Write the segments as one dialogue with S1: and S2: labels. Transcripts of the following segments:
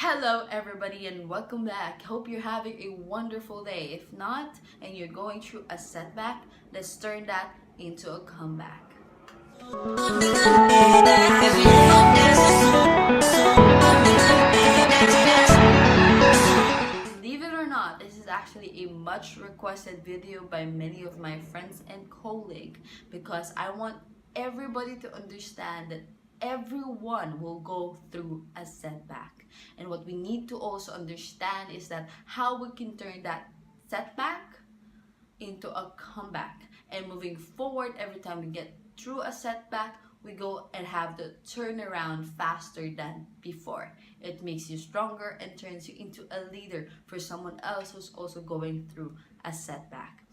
S1: Hello everybody and welcome back. Hope you're having a wonderful day. If not, and you're going through a setback, let's turn that into a comeback. Believe it or not, this is actually a much requested video by many of my friends and colleagues because I want everybody to understand that everyone will go through a setback. And what we need to also understand is that how we can turn that setback into a comeback. And moving forward, every time we get through a setback, we go and have the turnaround faster than before. It makes you stronger and turns you into a leader for someone else who's also going through a setback.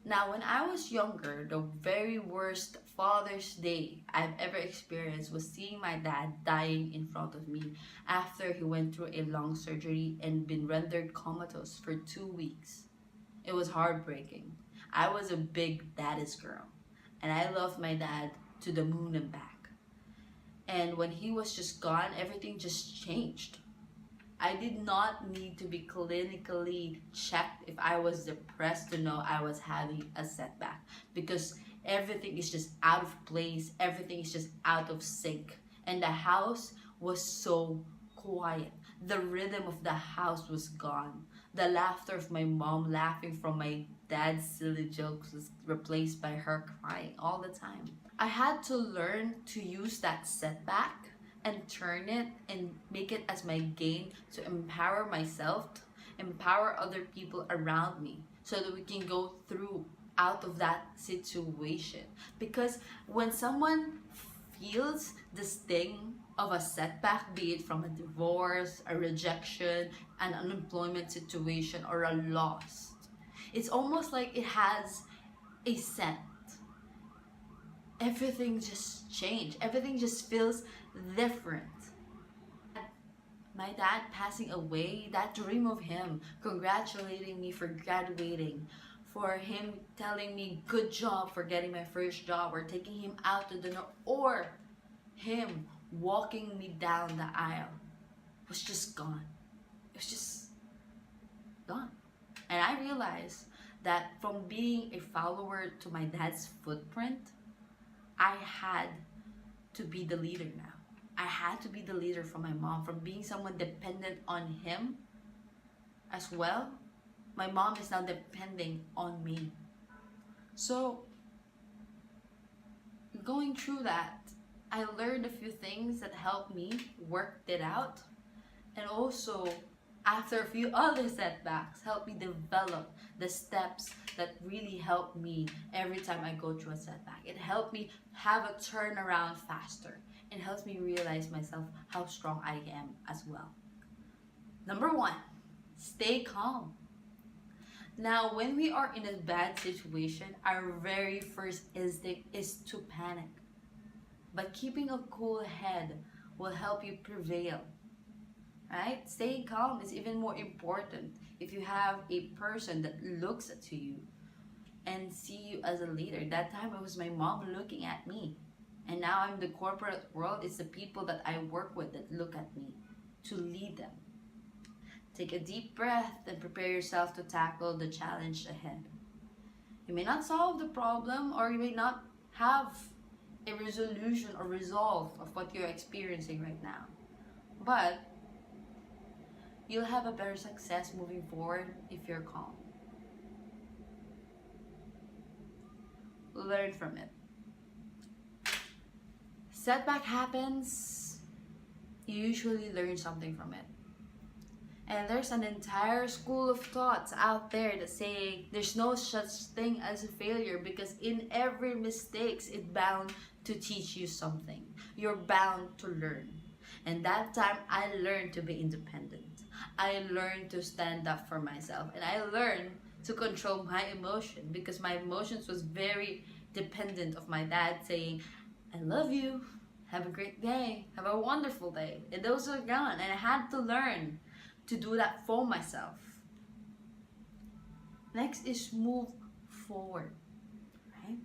S1: Now, when I was younger, the very worst Father's Day I've ever experienced was seeing my dad dying in front of me after he went through a long surgery and been rendered comatose for 2 weeks. It was heartbreaking. I was a big daddy's girl, and I loved my dad to the moon and back. And when he was just gone, everything just changed. I did not need to be clinically checked if I was depressed to know I was having a setback, because everything is just out of place, everything is just out of sync, and the house was so quiet. The rhythm of the house was gone. The laughter of my mom laughing from my dad's silly jokes was replaced by her crying all the time. I had to learn to use that setback and turn it and make it as my gain to empower myself, empower other people around me so that we can go through out of that situation. Because when someone feels the sting of a setback, be it from a divorce, a rejection, an unemployment situation, or a loss, it's almost like it has a scent. Everything just changed. Everything just feels different. My dad passing away, that dream of him congratulating me for graduating, for him telling me good job for getting my first job, or taking him out to dinner, or him walking me down the aisle, was just gone. It was just gone. And I realized that from being a follower to my dad's footprint, I had to be the leader now. I had to be the leader for my mom. From being someone dependent on him as well, my mom is now depending on me. So, going through that, I learned a few things that helped me work it out. And also, after a few other setbacks, helped me develop the steps that really help me every time I go through a setback. It helped me have a turnaround faster. It helps me realize myself how strong I am as well. Number 1, stay calm. Now, when we are in a bad situation, our very first instinct is to panic. But keeping a cool head will help you prevail. Right? Staying calm is even more important if you have a person that looks to you and see you as a leader. That time it was my mom looking at me. And now I'm the corporate world. It's the people that I work with that look at me to lead them. Take a deep breath and prepare yourself to tackle the challenge ahead. You may not solve the problem, or you may not have a resolution or resolve of what you're experiencing right now. But you'll have a better success moving forward if you're calm. Learn from it. Setback happens, you usually learn something from it. And there's an entire school of thoughts out there that say there's no such thing as a failure, because in every mistakes, it's bound to teach you something. You're bound to learn. And that time, I learned to be independent. I learned to stand up for myself. And I learned to control my emotion, because my emotions was very dependent of my dad saying, I love you, have a great day, have a wonderful day. And those are gone. And I had to learn to do that for myself. Next is move forward. Right?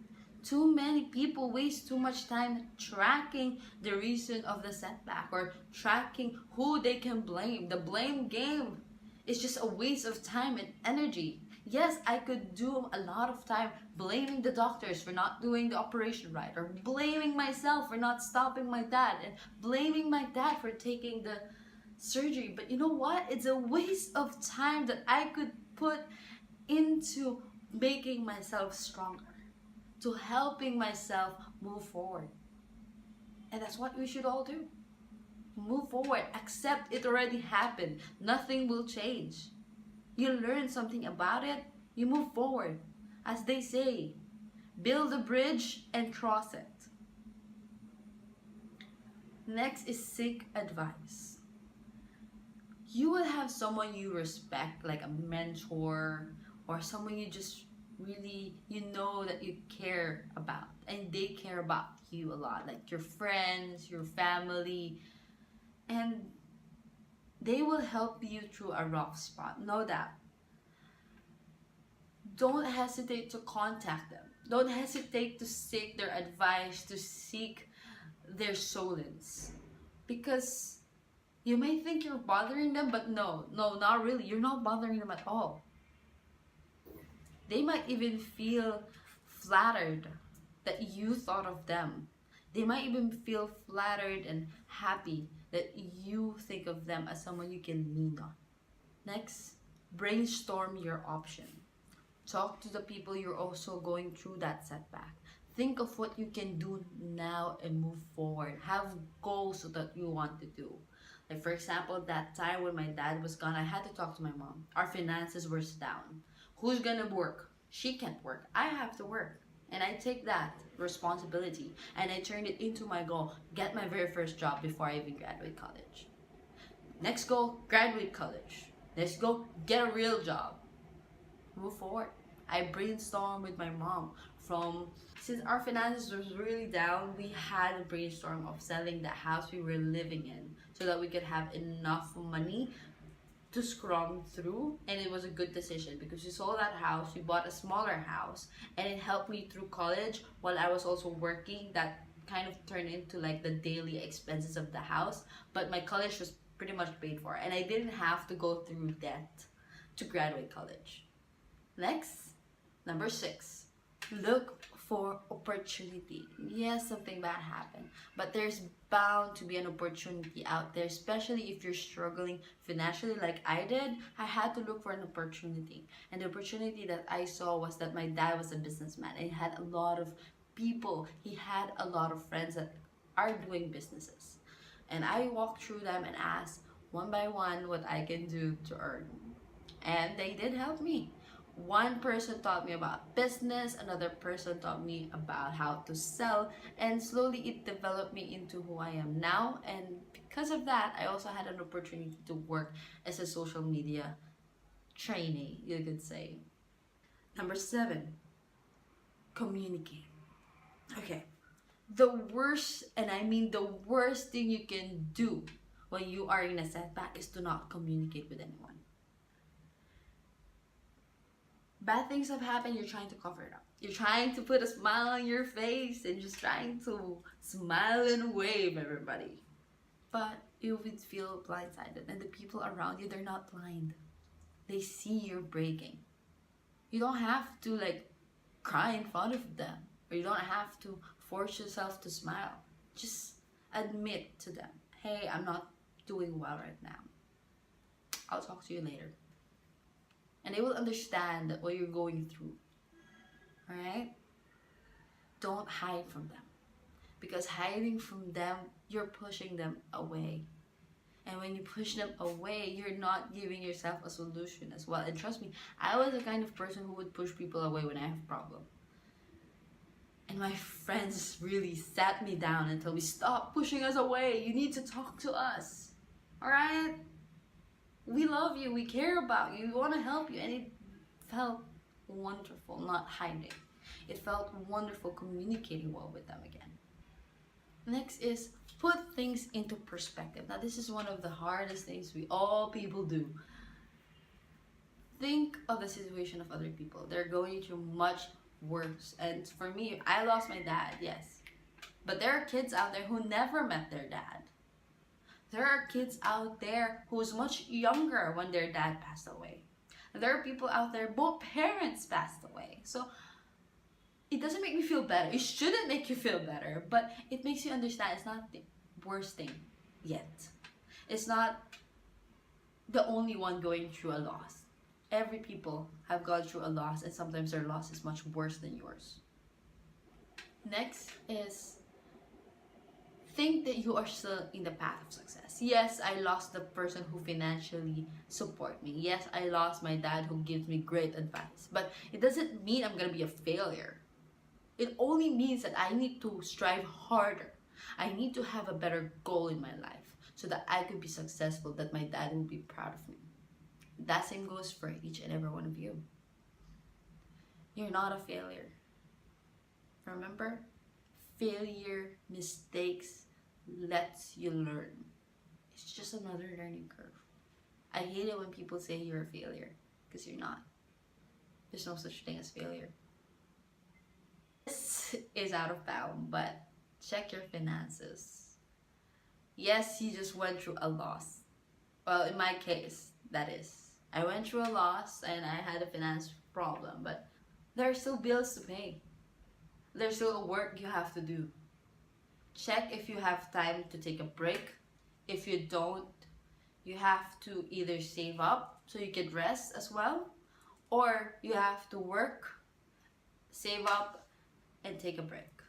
S1: too many people waste too much time tracking the reason of the setback or tracking who they can blame. The blame game is just a waste of time and energy. Yes, I could do a lot of time blaming the doctors for not doing the operation right, or blaming myself for not stopping my dad, and blaming my dad for taking the surgery. But you know what? It's a waste of time that I could put into making myself stronger, to helping myself move forward. And that's what we should all do. Move forward. Accept it already happened. Nothing will change. You learn something about it, you move forward. As they say, build a bridge and cross it. Next is seek advice. You will have someone you respect, like a mentor, or someone you just really, you know that you care about, and they care about you a lot, like your friends, your family, and they will help you through a rough spot, no doubt. Don't hesitate to contact them. Don't hesitate to seek their advice, to seek their solace. Because you may think you're bothering them, but no, not really. You're not bothering them at all. They might even feel flattered that you thought of them. They might even feel flattered and happy that you think of them as someone you can lean on. Next, brainstorm your option. Talk to the people you're also going through that setback. Think of what you can do now and move forward. Have goals that you want to do. Like for example, that time when my dad was gone, I had to talk to my mom. Our finances were down. Who's gonna work? She can't work. I have to work. And I take that responsibility and I turned it into my goal. Get my very first job before I even graduate college. Next goal, graduate college. Let's go get a real job. Move forward. I brainstormed with my mom since our finances was really down, we had a brainstorm of selling the house we were living in so that we could have enough money to scrum through, and it was a good decision because we sold that house, we bought a smaller house, and it helped me through college while I was also working. That kind of turned into like the daily expenses of the house, but my college was pretty much paid for and I didn't have to go through debt to graduate college. Next, number 6, look for opportunity. Yes, something bad happened, but there's bound to be an opportunity out there, especially if you're struggling financially like I did. I had to look for an opportunity, and the opportunity that I saw was that my dad was a businessman and he had a lot of people, he had a lot of friends that are doing businesses, and I walked through them and asked one by one what I can do to earn, and they did help me. One person taught me about business, another person taught me about how to sell, and slowly it developed me into who I am now. And because of that, I also had an opportunity to work as a social media trainee, you could say. Number 7, communicate. Okay, the worst, and I mean the worst thing you can do when you are in a setback is to not communicate with anyone. Bad things have happened, you're trying to cover it up. You're trying to put a smile on your face and just trying to smile and wave everybody. But you would feel blindsided, and the people around you, they're not blind. They see you're breaking. You don't have to like cry in front of them, or you don't have to force yourself to smile. Just admit to them, hey, I'm not doing well right now. I'll talk to you later. And they will understand what you're going through. Alright? Don't hide from them. Because hiding from them, you're pushing them away. And when you push them away, you're not giving yourself a solution as well. And trust me, I was the kind of person who would push people away when I have a problem. And my friends really sat me down and told me, stop pushing us away. You need to talk to us. Alright? We love you, we care about you, we want to help you. And it felt wonderful not hiding. It felt wonderful communicating well with them again. Next is put things into perspective. Now this is one of the hardest things all people do. Think of the situation of other people. They're going through much worse. And for me, I lost my dad, yes. But there are kids out there who never met their dad. There are kids out there who's much younger when their dad passed away. There are people out there, both parents passed away. So it doesn't make me feel better. It shouldn't make you feel better, but it makes you understand it's not the worst thing yet. It's not the only one going through a loss. Every people have gone through a loss, and sometimes their loss is much worse than yours. Next is, think that you are still in the path of success. Yes, I lost the person who financially support me. Yes, I lost my dad who gives me great advice. But it doesn't mean I'm gonna be a failure. It only means that I need to strive harder. I need to have a better goal in my life so that I could be successful, that my dad will be proud of me. That same goes for each and every one of you. You're not a failure. Remember, failure, mistakes, lets you learn. It's just another learning curve. I hate it when people say you're a failure, because you're not. There's no such thing as failure. This is out of bound, but check your finances. Yes, you just went through a loss. Well, in my case, that is. I went through a loss and I had a finance problem, but there are still bills to pay. There's still work you have to do. Check if you have time to take a break. If you don't, you have to either save up so you can rest as well, or you have to work, save up, and take a break.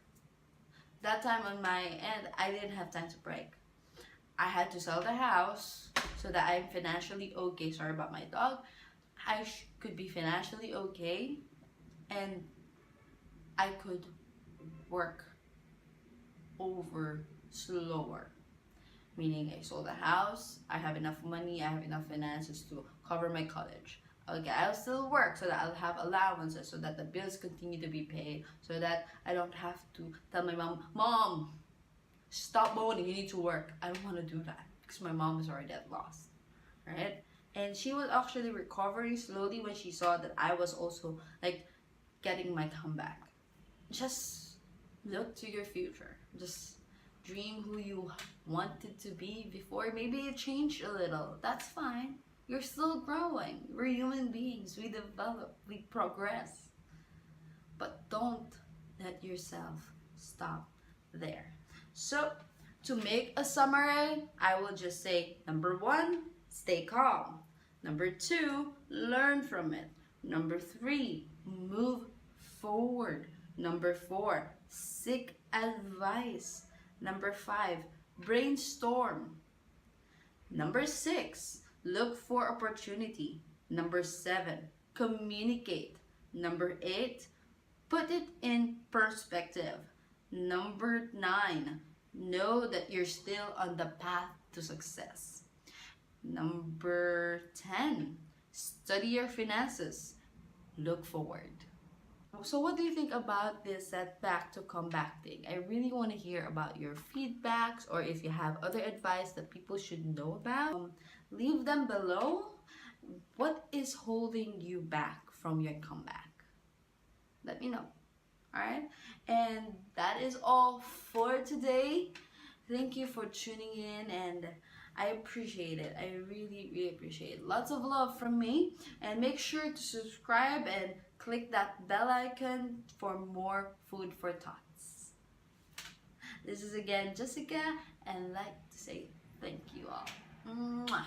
S1: That time on my end, I didn't have time to break. I had to sell the house so that I'm financially okay. Sorry about my dog. I could be financially okay, and I could work over slower. Meaning I sold the house, I have enough money, I have enough finances to cover my college. Okay, I'll still work so that I'll have allowances, so that the bills continue to be paid, so that I don't have to tell my mom, Mom, stop moaning, you need to work. I don't want to do that because my mom is already at loss, right? And she was actually recovering slowly when she saw that I was also like getting my comeback. Just look to your future. Just dream who you wanted to be before. Maybe it changed a little. That's fine. You're still growing. We're human beings. We develop. We progress. But don't let yourself stop there. So, to make a summary, I will just say, number 1, stay calm. Number 2, learn from it. Number 3, move forward. Number 4, seek advice. Number 5, brainstorm. Number 6, look for opportunity. Number 7, communicate. Number 8, put it in perspective. Number 9, know that you're still on the path to success. Number 10, study your finances. Look forward. So what do you think about this setback to comeback thing? I really want to hear about your feedbacks, or if you have other advice that people should know about. Leave them below. What is holding you back from your comeback? Let me know. Alright? And that is all for today. Thank you for tuning in, and I appreciate it. I really, really appreciate it. Lots of love from me. And make sure to subscribe and click that bell icon for more food for thoughts. This is again Jessica, and I'd like to say thank you all. Mwah.